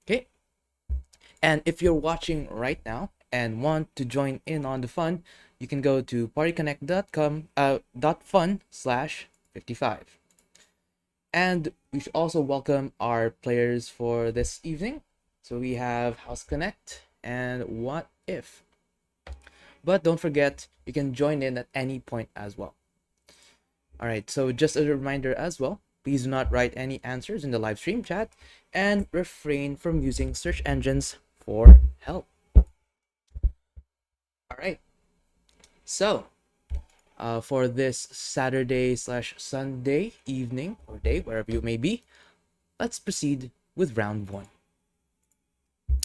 Okay. And if you're watching right now and want to join in on the fun, you can go to partyconnect.com .fun/55. And we should also welcome our players for this evening. So we have House Connect and What If. But don't forget, you can join in at any point as well. All right, so just a reminder as well, please do not write any answers in the live stream chat and refrain from using search engines for help. All right, so for this Saturday/Sunday evening or day, wherever you may be, let's proceed with round one.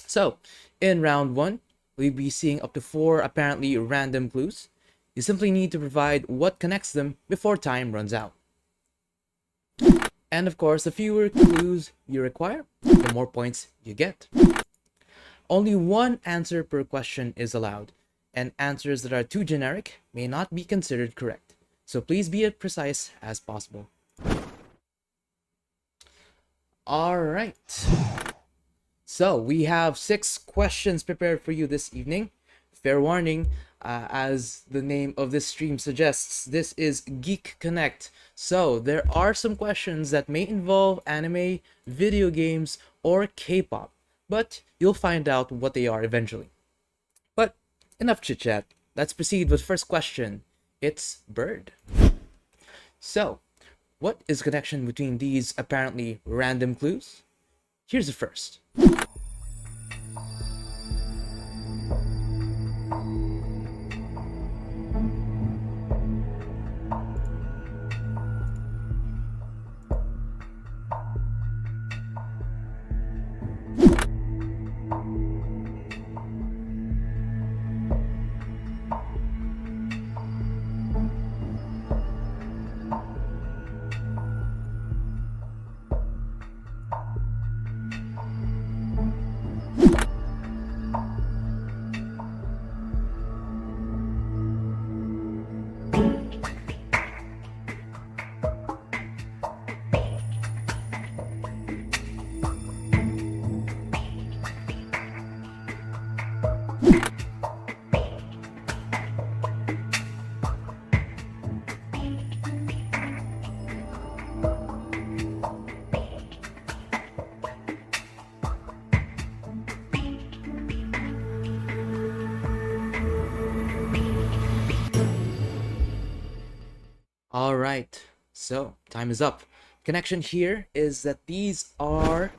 So, in round one, we'll be seeing up to 4 apparently random clues. You simply need to provide what connects them before time runs out. And of course, the fewer clues you require, the more points you get. Only one answer per question is allowed, and answers that are too generic may not be considered correct. So please be as precise as possible. All right. So we have 6 questions prepared for you this evening. Fair warning, as the name of this stream suggests, this is Geek Connect. So there are some questions that may involve anime, video games, or K-pop, but you'll find out what they are eventually. But enough chit chat. Let's proceed with first question. It's bird. So, what is the connection between these apparently random clues? Here's the first. All right, so time is up. Connection here is that these are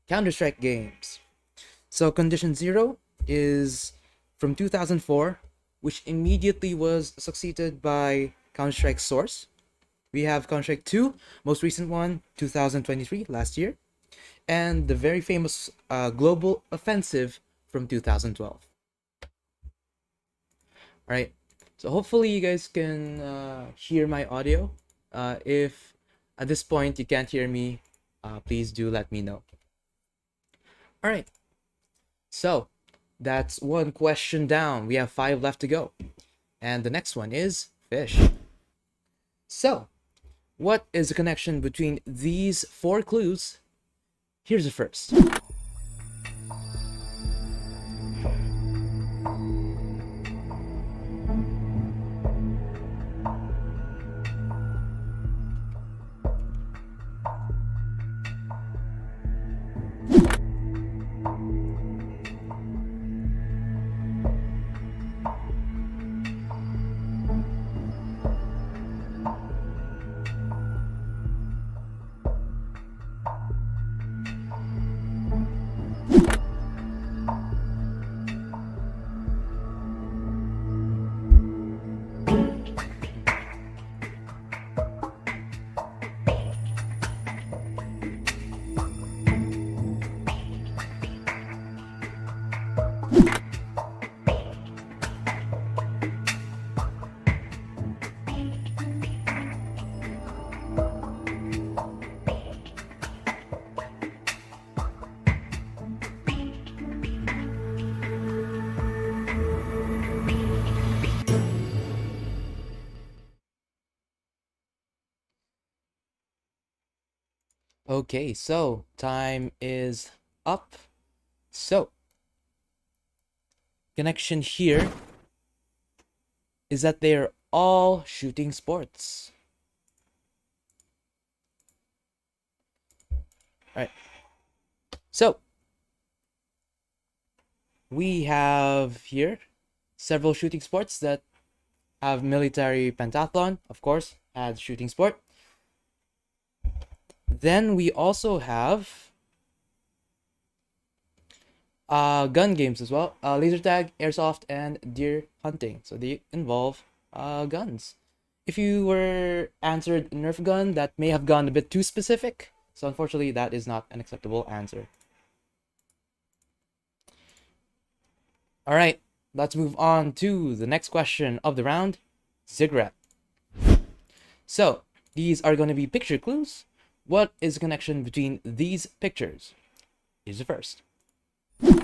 Counter-Strike games. So Condition Zero is from 2004, which immediately was succeeded by Counter-Strike Source. We have Counter-Strike 2, most recent one, 2023, last year, and the very famous Global Offensive from 2012. All right, so hopefully you guys can hear my audio. If at this point you can't hear me, please do let me know. All right, so that's one question down. We have 5 left to go. And the next one is fish. So, what is the connection between these 4 clues? Here's the first. Okay, so time is up. So, connection here is that they're all shooting sports. All right. So, we have here several shooting sports that have military pentathlon, of course, as shooting sport. Then we also have gun games as well, laser tag, airsoft, and deer hunting. So they involve guns. If you were answered Nerf gun, that may have gone a bit too specific. So unfortunately, that is not an acceptable answer. All right, let's move on to the next question of the round, cigarette. So these are going to be picture clues. What is the connection between these pictures? Here's the first. Hmm?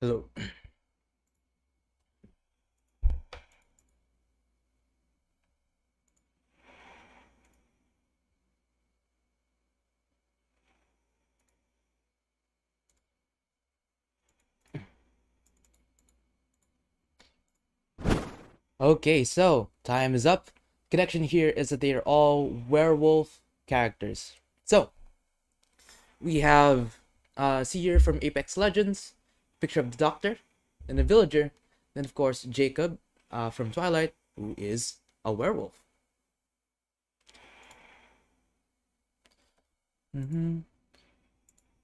Hello. Okay, so time is up. Connection here is that they are all werewolf characters. So we have Seer from Apex Legends, picture of the Doctor, and the Villager, then of course Jacob from Twilight, who is a werewolf.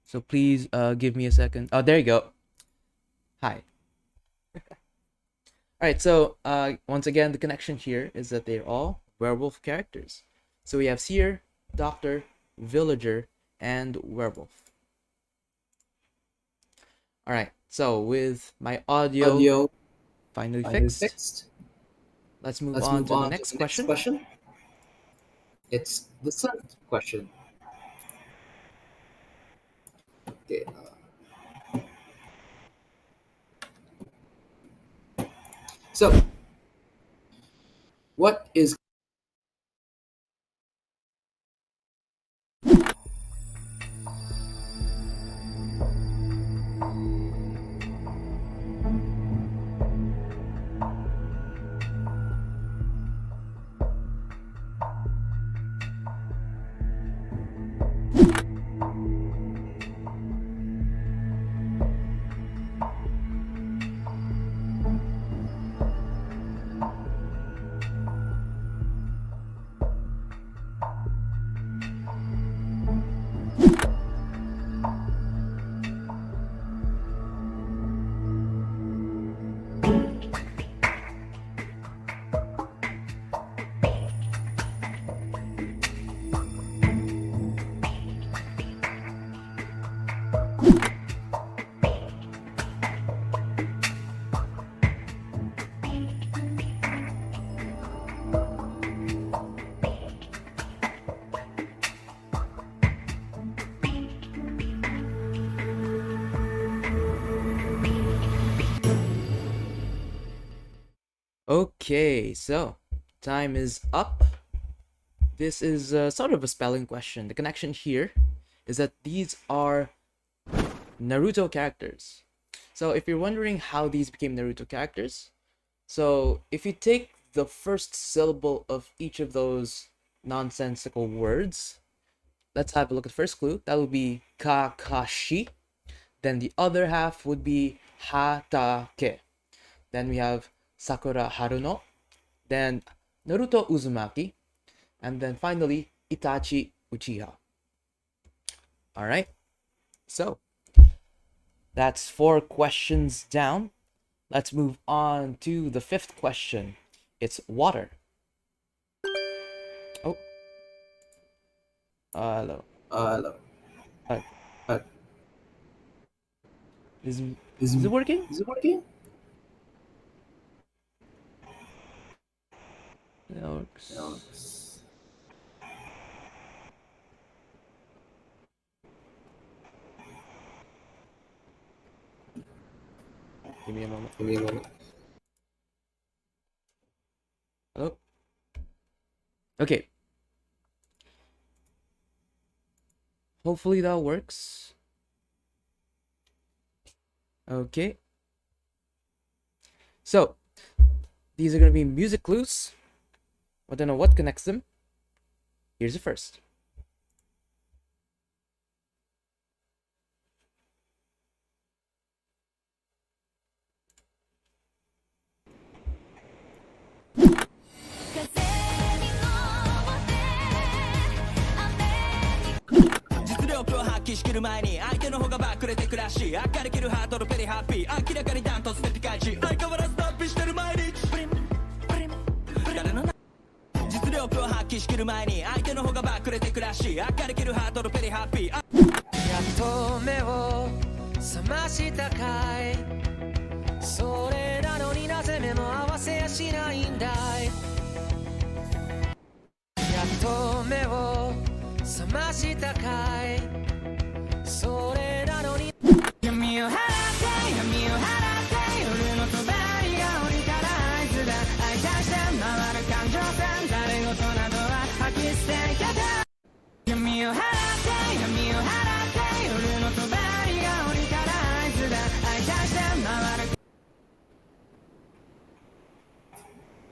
So please give me a second. Oh, there you go. Hi. All right, so once again, the connection here is that they're all werewolf characters. So we have Seer, Doctor, Villager, and Werewolf. All right, so with my audio finally fixed, let's move on to the next question. It's the seventh question. Okay. So, what is Okay, so time is up. This is sort of a spelling question. The connection here is that these are Naruto characters. So if you're wondering how these became Naruto characters, so if you take the first syllable of each of those nonsensical words, let's have a look at the first clue. That would be Kakashi. Then the other half would be Hatake. Then we have Sakura Haruno. Then Naruto Uzumaki. And then finally, Itachi Uchiha. Alright, so that's 4 questions down. Let's move on to the 5th question. It's water. Oh. Hello. Hello. Uh, Is it working? Is it working? It works. No. Give me a moment. Give me a moment. Hello? Okay. Hopefully that works. Okay. So, these are going to be music clues. I don't know what connects them. Here's the first.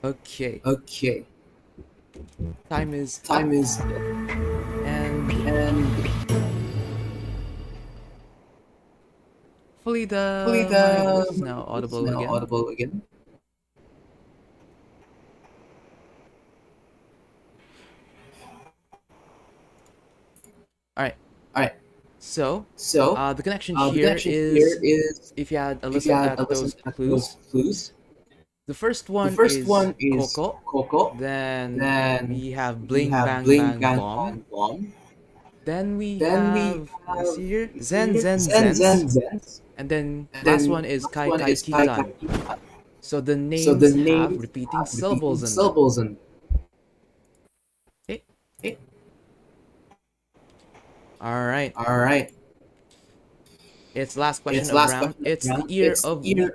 Okay. Okay. Time is Time is and hopefully the mic is now audible again. All right. So the connection here is if you had a listen at those clues. The first one is Coco. Then we have Bling Bang Bang Bomb. Then we have let's see here Zen Zen's. And then last one is Kai Kai Kitan. So the names have repeating syllables in them. Okay. All right. It's last question of round. It's the ear of wheat.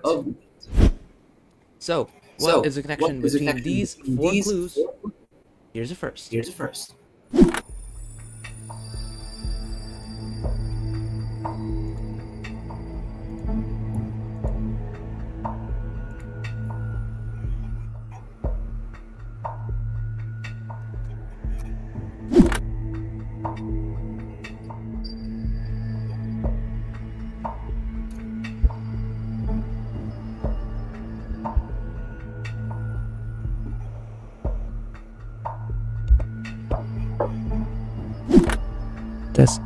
So, what is the connection between these 4 clues? Here's the first. Test.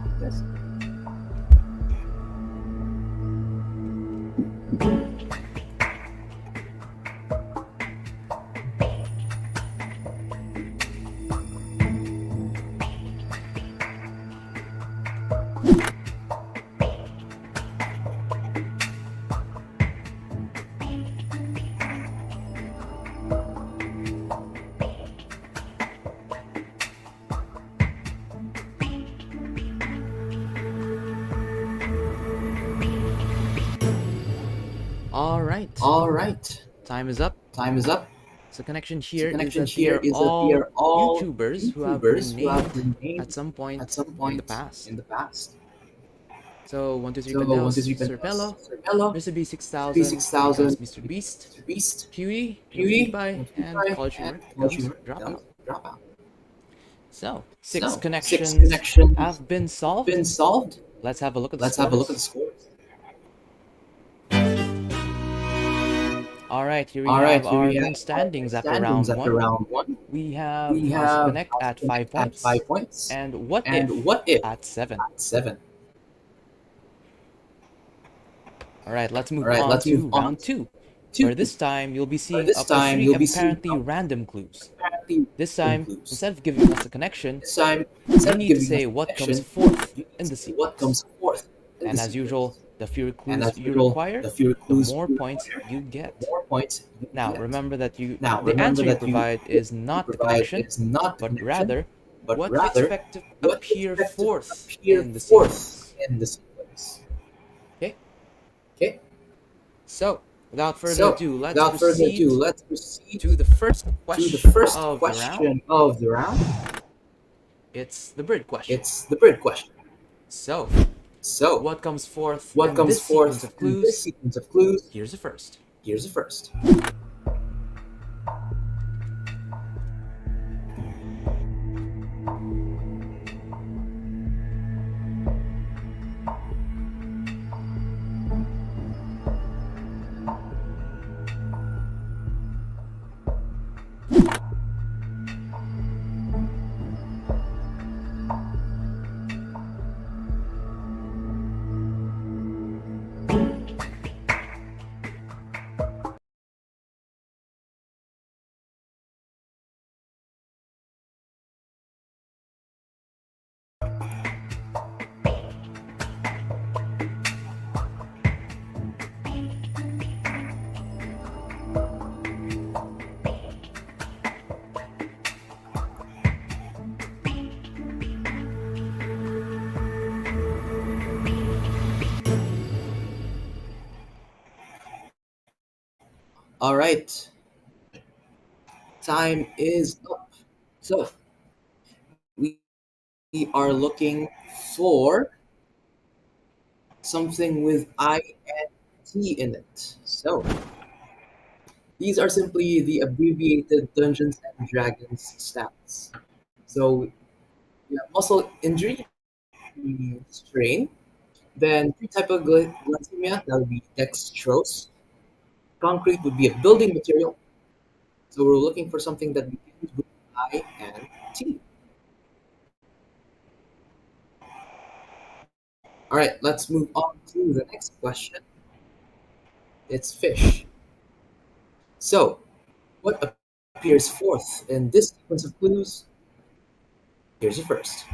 All right. Time is up. So connection here is that we are all YouTubers who have been named at some point in the past. So 1, 2, 3 Pandels, Sir Bello, Mr. B6000, Mr. Beast, Pewee, PewDiePie, and College Dropout. So 6 connections have been solved. Let's have a look at the scores. All right, here we All right, have here our we have current our standings after standings round after one. round one. We have We House have Connect House at Connect 5 at points 5 points and What and If What If at 7. at 7. All right, let's All move right, on let's move to on round 2, to where this time you'll be where seeing this up to time 3 you'll be seeing apparently random clues. apparently This random time, clues. instead of giving us a connection, This time, you instead of need to giving us say a what comes connection, fourth you need in to the say what sequence. comes fourth in the And as usual, sequence. the fewer And clues as you usual, require, the fewer the clues more you points require, you the get. more points you Now, get. remember that Now, the remember answer you that provide is you not the provide connection, is not the but connection, rather but what you rather expect to what you appear expect to fourth appear in the fourth sequence. in the sequence. Okay? Okay? So, without further So, ado, let's without further ado, proceed let's proceed to the first to the question first of the round. question of the round. It's the bird question. It's the bird question. So, So, what comes fourth what in comes this sequence forth of in this clues? sequence of clues? Here's the first. Here's the first. All right, time is up. So, we are looking for something with I and T in it. So, these are simply the abbreviated Dungeons and Dragons stats. So, we have muscle injury, strain, then hypoglycemia, that would be dextrose. Concrete would be a building material. So, we're looking for something that begins with I and T. All right, let's move on to the next question. It's fish. So, what appears fourth in this sequence of clues? Here's the first.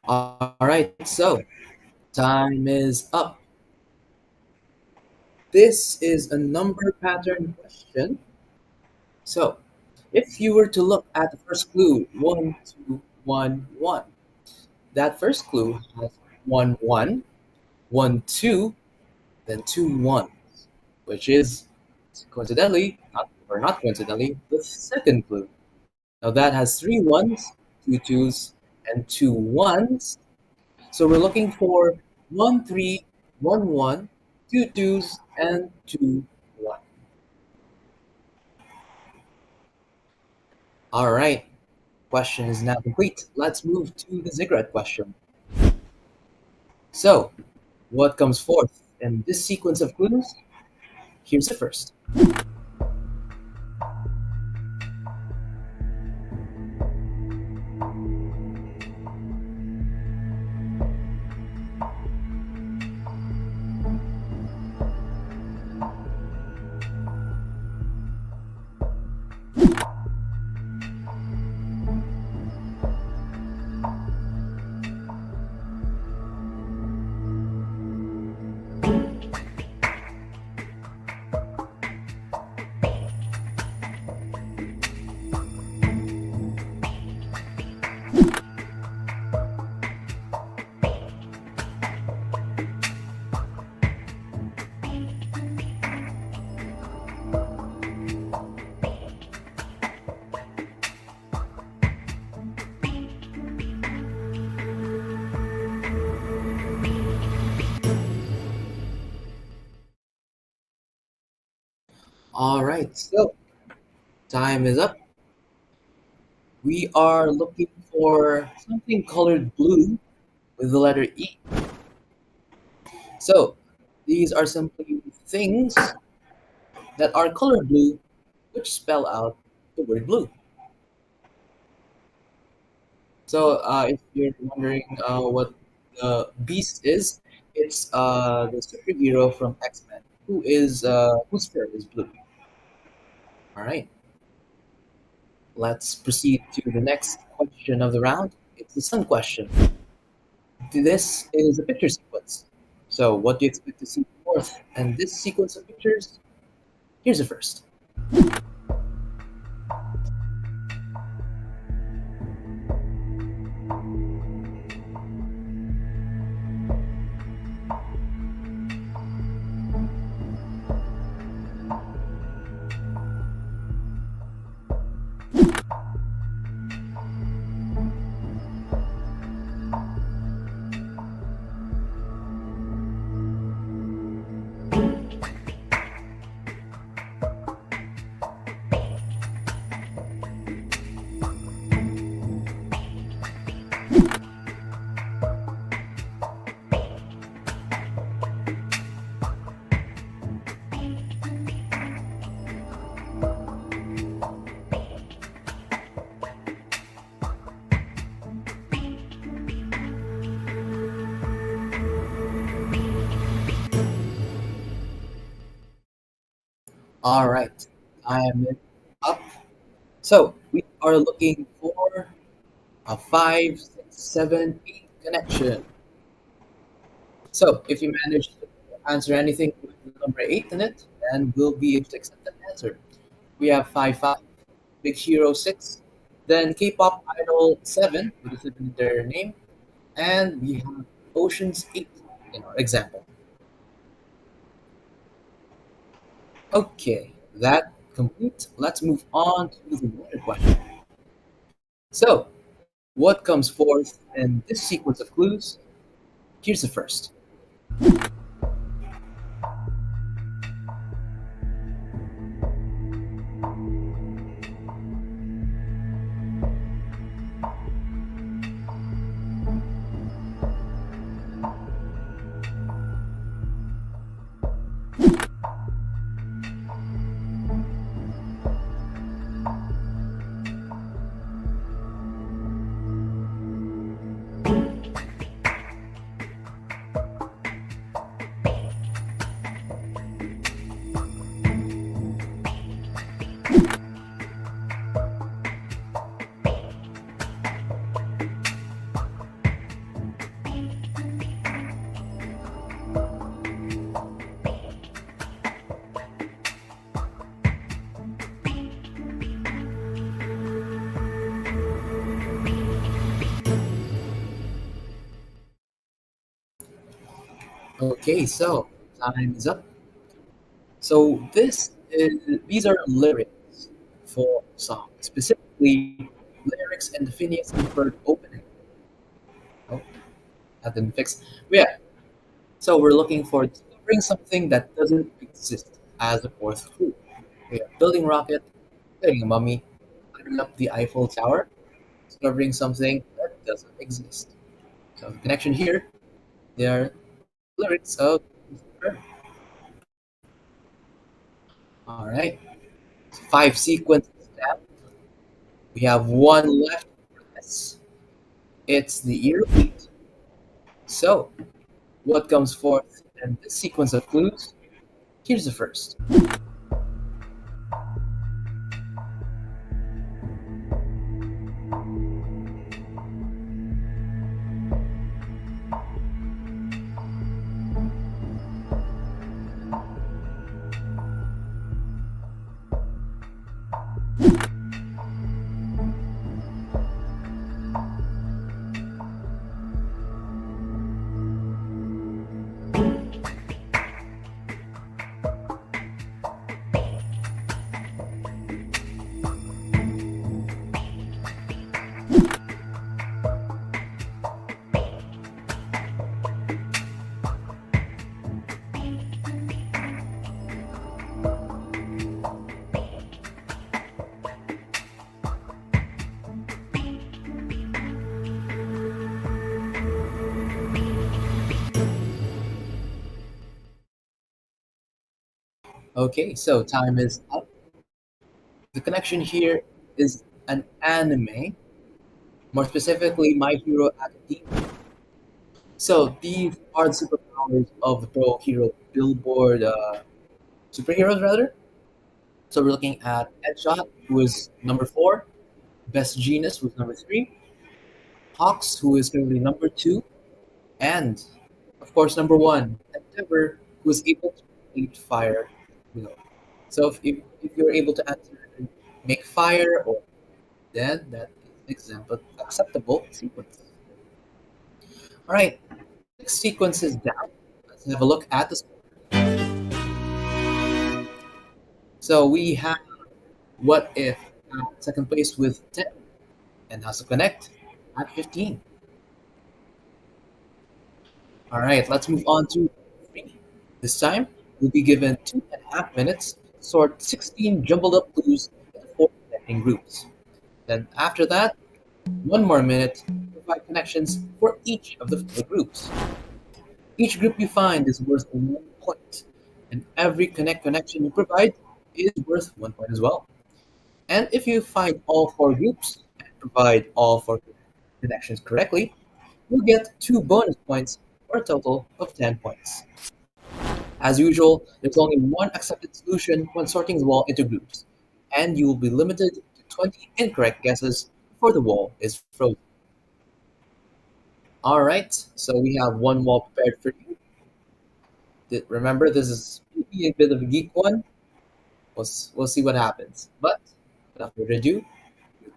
All right, so time is up. This is a number pattern question. So, if you were to look at the first clue, 1, 2, 1, 1, that first clue has 1, 1, 1, 2, then 2, 1, which is coincidentally, not coincidentally, the second clue. Now that has 3 ones, 2 twos, and 2 ones. So we're looking for 1, 3, 1, 1, 2 twos, and 2, 1. All right, question is now complete. Let's move to the ziggurat question. So, what comes fourth in this sequence of clues? Here's the first. All right, so time is up. We are looking for something colored blue with the letter E. So these are simply things that are colored blue, which spell out the word blue. So if you're wondering what the Beast is, it's the superhero from X-Men who is whose fur is blue. All right, let's proceed to the next question of the round. It's the sun question. This is a picture sequence. So what do you expect to see fourth? And this sequence of pictures, here's the first. All right, time is up. So we are looking for a 5, 6, 7, 8 connection. So if you manage to answer anything with the number 8 in it, then we'll be able to accept that answer. We have 5, Big Hero 6, then K-pop Idol 7 with a 7 in their name, and we have Oceans 8 in our example. Okay, that complete. Let's move on to the water question. So, what comes fourth in this sequence of clues? Here's the first. Okay, so time is up. So these are lyrics for songs, specifically lyrics in the Phineas and Ferb opening. Oh, that didn't fix. But yeah, so we're looking for discovering something that doesn't exist as a fourth clue. We are building rocket, getting a mummy, climbing up the Eiffel Tower, discovering something that doesn't exist. So the connection here, they are lyrics of Ferb. All right, 5 sequences down. We have one left for this. It's the ear of wheat. So, what comes forth in this sequence of clues? Here's the first. Okay, so time is up. The connection here is an anime, more specifically, My Hero Academia. So these are the superpowers of the pro hero billboard superheroes, rather. So we're looking at Headshot, who is number four, Best Genius, who is number three, Hawks, who is currently number two, and of course number one, Endeavor, who is able to create fire. You know, so if you're able to answer make fire, or then that is example acceptable sequence. All right, 6 sequences down. Let's have a look at the. So we have what if at second place with 10 and has to connect at 15. All right, let's move on to 3. This time, we'll be given 2.5 minutes to sort 16 jumbled up clues into 4 connecting groups. Then, after that, 1 more minute to provide connections for each of the 4 groups. Each group you find is worth 1 point, and every connection you provide is worth 1 point as well. And if you find all 4 groups and provide all 4 connections correctly, you'll get 2 bonus points for a total of 10 points. As usual, there's only one accepted solution when sorting the wall into groups, and you will be limited to 20 incorrect guesses before the wall is frozen. Alright, so we have one wall prepared for you. Remember, this is maybe a bit of a geek one. We'll see what happens. But without further ado,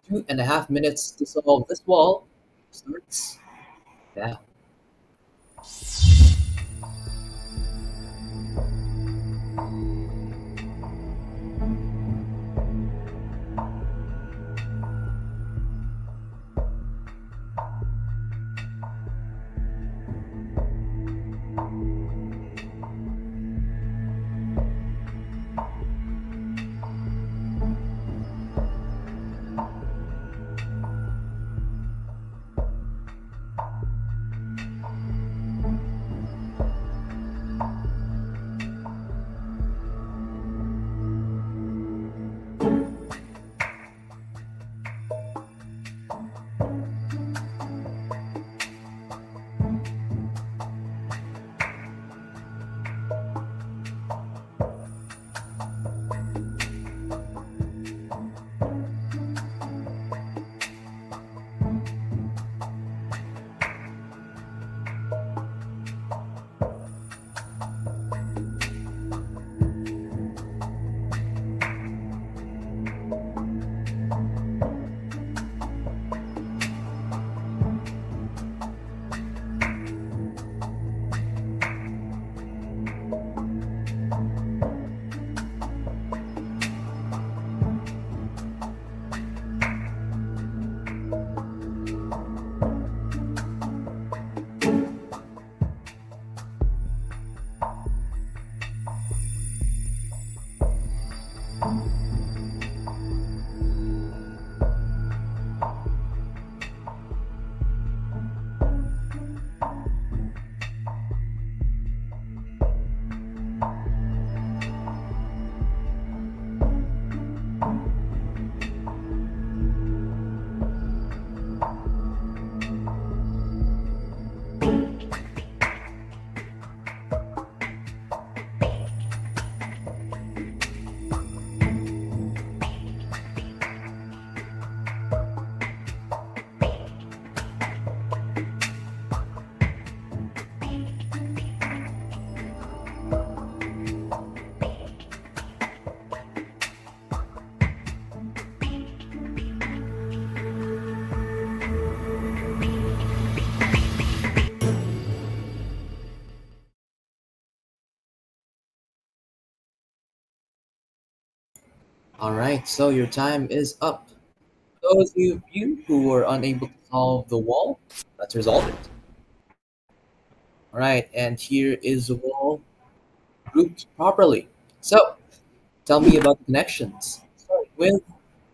your 2.5 minutes to solve this wall starts now. Alright, so your time is up. Those of you who were unable to solve the wall, let's resolve it. Alright, and here is the wall grouped properly. So, tell me about the connections. Start with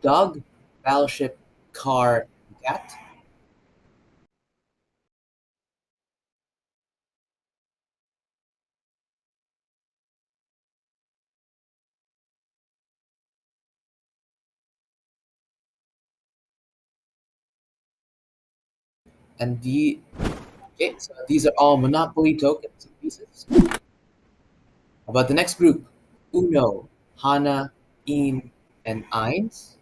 dog, battleship, car, cat. And so these are all Monopoly tokens and pieces. How about the next group? Uno, Hana, Een, and Eins.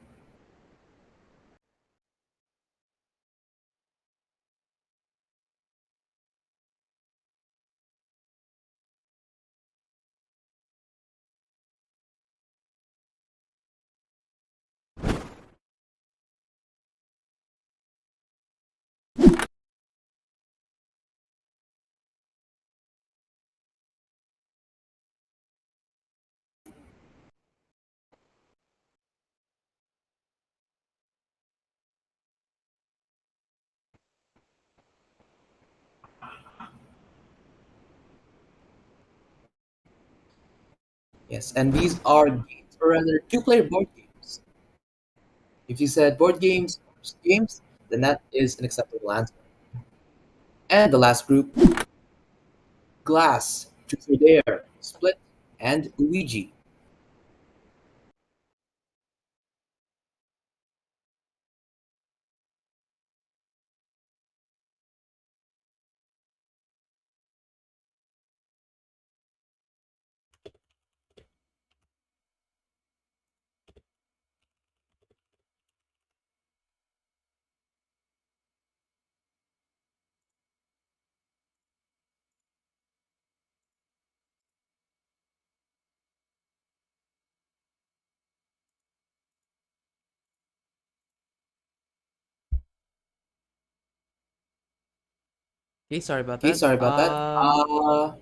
Yes, and these are games, or rather, two-player board games. If you said board games, or games, then that is an acceptable answer. And the last group, Glass, Truth or Dare, Split, and Ouija. Okay, sorry about Okay, that. sorry about that.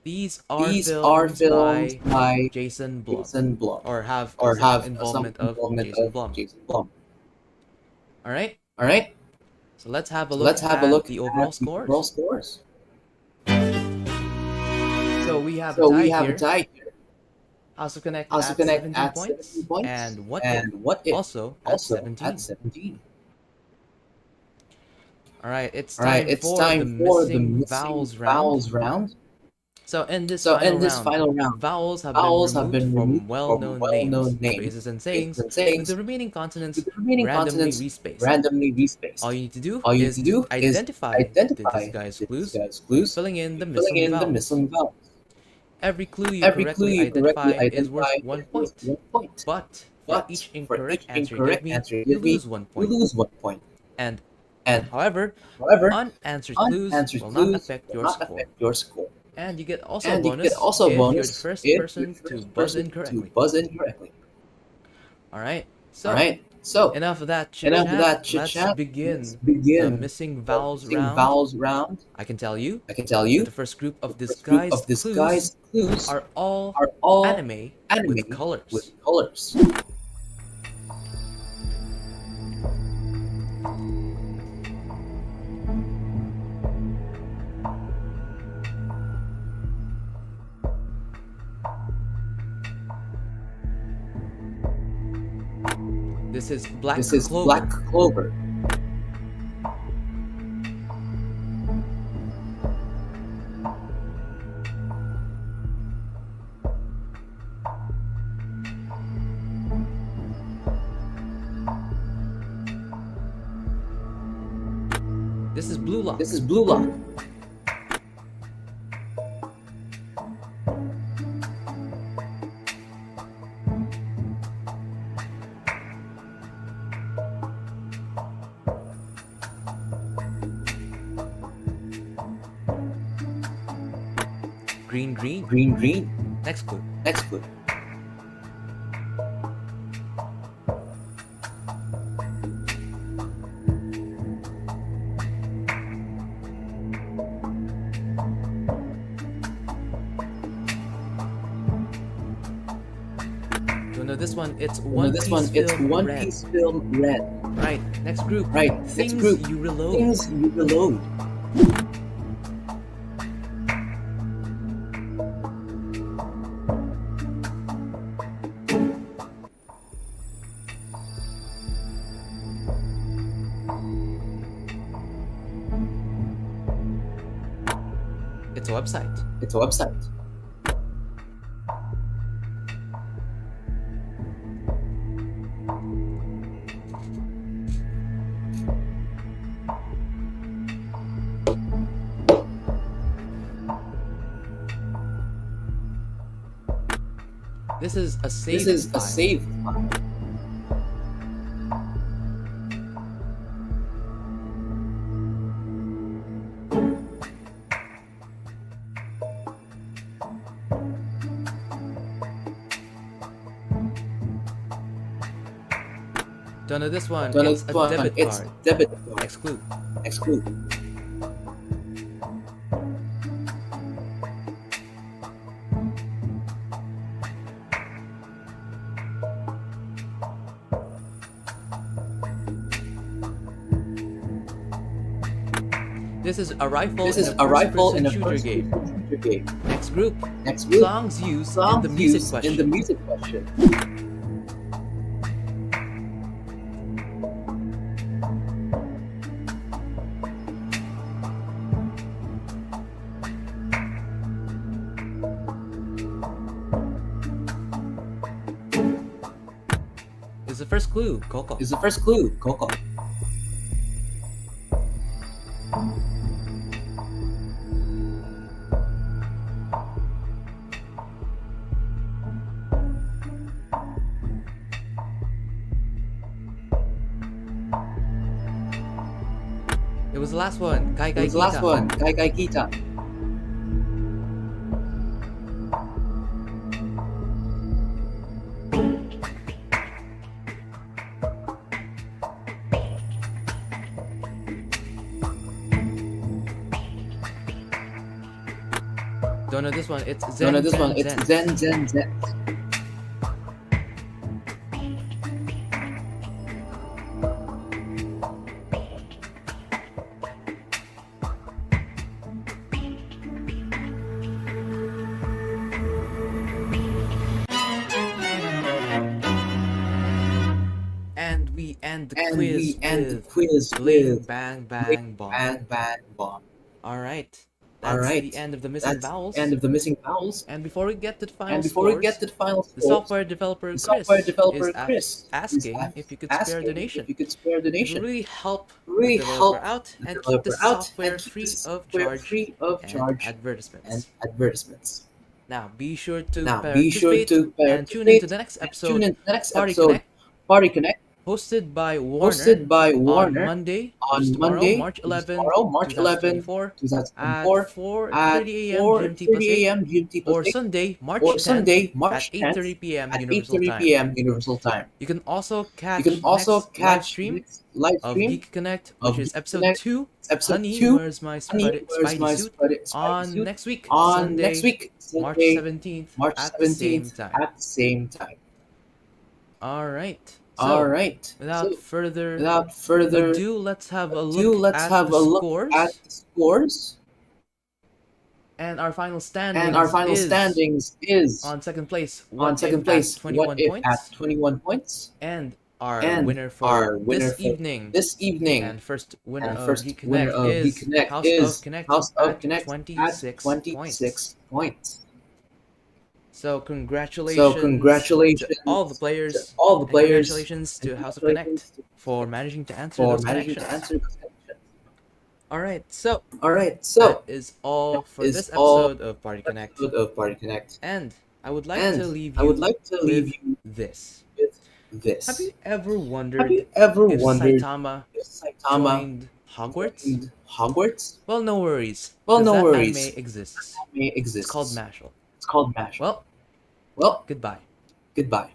These are These are films filmed by by Jason Blum, Jason Blum, or have or some have some involvement of involvement Jason of Blum. Jason Blum. All right, All right, so let's have a so look let's have a at look the at overall the overall scores. scores. So we have a So we tie have a here. tie here. House of Connect House of at Connect 17 at 17 points, points, and What If and What If also at also at 17. 17. All right, it's All right, time it's for the time for the missing missing vowels round. vowels round. So in this So in final this round, final round, vowels have been vowels have removed been removed from from well-known names, well-known names, phrases, and phrases, sayings, and with the sayings, remaining consonants with the remaining randomly consonants respaced. randomly All respaced. you need to do All you need is to do is identify the identify disguised the clues disguised by clues filling in by the filling missing in the vowels. missing vowels. Every clue you Every clue correctly you correctly identify is worth identify 1 is worth point. 1 point. But for But each for incorrect each answer you give incorrect me, answer you you give me, lose 1 you point. lose 1 point. And And however, however, unanswered clues unanswered will not clues affect will your not score. affect your score. And you get also a And you get bonus also a if you're the bonus first if you're person the to first buzz person in to correctly. buzz in correctly. Alright, All so right. So enough of that chit enough of chat. that chit Let's chat. Let's begin the begin missing the vowels missing round. vowels round. I can tell you I can tell that you the first group the of first group of disguised clues disguised clues are all are all anime with anime with colors. colors. This is Black This is Black Clover. Clover. This is Blue This Lock. is Blue Lock. Green Green. Green Green. Next clue. Next clue. You know this one? It's You know One this Piece one, it's Film One Red. Piece Film Red. Right. Next group. Right. Next Things group. you reload. Things you reload. It's a website. It's a website. This is a save This is a file. save file. Don't know this one. Don't know It's this a one. debit It's card. debit card. Exclude. Exclude. This is a rifle This in is a a rifle first-person in a shooter game. first-person shooter game. Next group. Next group. Songs used in Songs the music used question. in the music question. Is the first clue. Coco. Is the first clue. Coco. It was the last one. Kai It Kai was the last Kita. one. Kai Kai Kita. Don't know this one. It's Zen. Don't know this Zen, one. It's Zen. Zen Zen Zen. And we end the And quiz we end the with quiz Bling with Bang Bang Bomb. Bang Bang Bomb. All right. That's Alright. the end of the missing That's vowels. end of the missing vowels. And before we get to the final And before we get to the final the scores, software developer the Chris software developer is Chris asking is if you could spare a asking donation. if you could spare a It would donation. really help Really the developer help out the and keep developer the out software and keep free the of software charge free of and charge advertisements. and advertisements. Now be sure to Now be sure participate to and tune into the participate next and episode tune in to the next Party episode Connect, Party Connect, hosted by Warner hosted by on Warner Monday, which on is tomorrow, Monday, March which is 11, tomorrow, March 11, 2024, 2024, at 4:30 at a.m. GMT plus 4:30 8, a.m. GMT plus or 8, Sunday, March or 10th, Sunday, at March 8:30 10th p.m. at Universal 8:30 Time. p.m. Universal Time. You can also catch You can also next live catch stream next live of stream Geek Connect, of which is Geek episode Connect, 2, episode Honey, 2, Where's My Honey, Where's Spidey My Suit, Spidey on Suit, next week, on next Sunday, week, March Sunday, 17th, March at the same 17th time. at the same time. All right. All So, right. without So, further without further ado, let's have a ado, look let's at have the a look scores. at the scores. And our final And our final standings standings is on second place, on second place, at 21 What If points, at 21 points. and our And winner for our winner this for evening this evening and first winner and of first Geek winner Connect of Geek is Connect House is of Connect House of at Connect 26 at points. 26 points. So congratulations, So congratulations to all the players, to all the and players, congratulations to and House of Connect congratulations for managing to answer for those managing connections. to answer those questions. All right, so All right, that so is all for is this all episode of Party Connect, episode of Party Connect. and I would like And to leave I would you like to leave with you this. with this. Have you ever Have wondered you ever if wondered Saitama if Saitama joined Hogwarts? joined Hogwarts? Well, no worries. Well, 'cause no that worries. anime exists. May It's exist. called Mashal. It's called Mash. Well, Well, goodbye. goodbye.